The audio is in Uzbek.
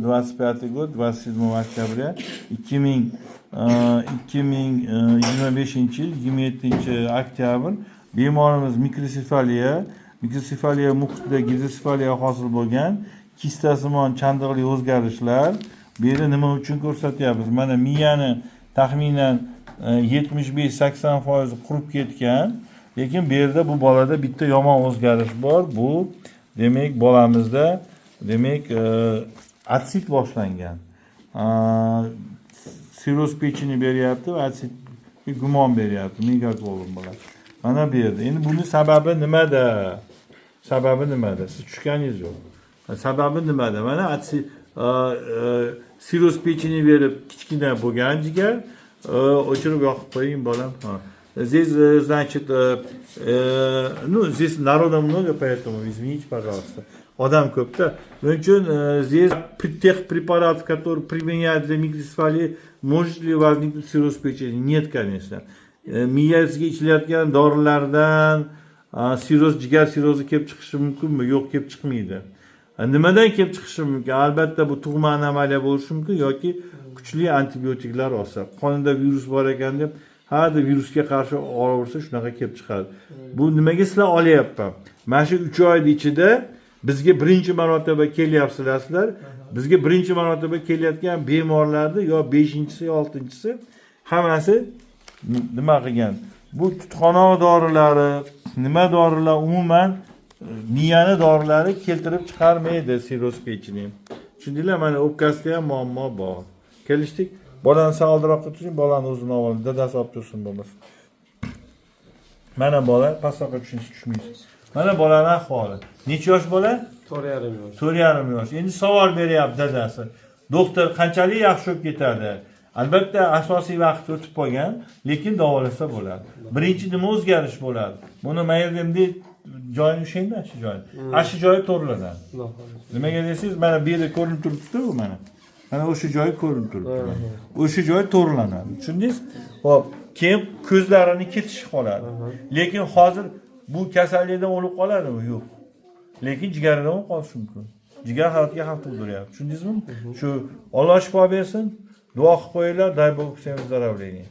25 год, 27 октября 2025 yil 27 oktyabr bemorimiz mikrosefaliya muhitida gidrosefaliya hosil bo'lgan, kistasimon chandiqli o'zgarishlar. Bu yerda nima uchun ko'rsatyapmiz? Mana miyani taxminan 75-80% qurib ketgan, lekin bu yerda bu bolada bitta yomon o'zgarish bor. Bu demak bolamizda atsit boshlangan. Siroz pechini beryapti va atsitga gumon beryapti, megakolon bilan. Mana bu yerda. Endi buni sababi nimada? Siz tushganingiz yo'q. Sababi nimada? Mana atsit siroz pechini berib kichkina bo'lgan jigar, o'chirib yoqib qo'ying bolam. Здесь, значит, здесь народа много, поэтому извините, пожалуйста. Odam ko'pda. Shuning uchun здесь тех препаратов, которые применяют для микросефалии, может ли возникнуть цирроз печени? Нет, конечно. Miyasiga ichilayotgan dorilardan siroz, jigar sirozi kelib chiqishi mumkinmi? Yo'q, kelib chiqmaydi. Nimadan kelib chiqishi mumkin? Albatta bu tug'ma anomaliya bo'lishi mumkin yoki kuchli antibiotiklar olsa. Qonida virus bor ekan deb, virusga qarshi olaversa shunaqa kelib chiqadi. Bu nimaga sizlar olyapman? Mana shu 3 oy ichida bizga birinchi marotaba kelyapsizlar. Bizga birinchi marotaba kelayotgan bemorlarda yo 5-chi yo 6-chisi hammasi nima qilgan? Bu tutqanoq dorilari, nima dorilar umuman miyani dorilari keltirib chiqarmaydi siroz pechini. Tushundinglar? Mana o'pkasida ham muammo bor. Kelishdik. Bolani saldroqqa tushing, bolani o'zini olib, dadasi olib tursin bo'lmasa. Mana bola pastroqqa tushmaysiz. Mana bolaning ahvoli. Necha yosh bola? 4,5 yosh. 4,5 yosh. Endi savol beryapti dadasi. Doktor qanchalik yaxshi bo'lib ketadi? Albatta asosiy vaqt o'tib qolgan, lekin davolasa bo'ladi. Birinchi nima o'zgarish bo'ladi? Buni maylimda joyini ushlaydi, shu joy. Shu joyi to'g'rilanadi. Nimaga desangiz, mana bu yerda ko'rinib turibdi-ku mana. Mana o'sha joyi ko'rinib turibdi. O'sha joy to'g'rilanadi. Tushundingiz? Xo'p, keyin ko'zlarini ketishi qoladi. Lekin hozir bu kasallikdan o'lib qoladimi? Yo'q. Lekin jigaridan o'lib qolishi mumkin. Jigar hayotga xavf tug'diryapti. Tushundingizmi? Shu Alloh shifo bersin. Duo qilib qo'yinglar, дай Bog всем здоровья.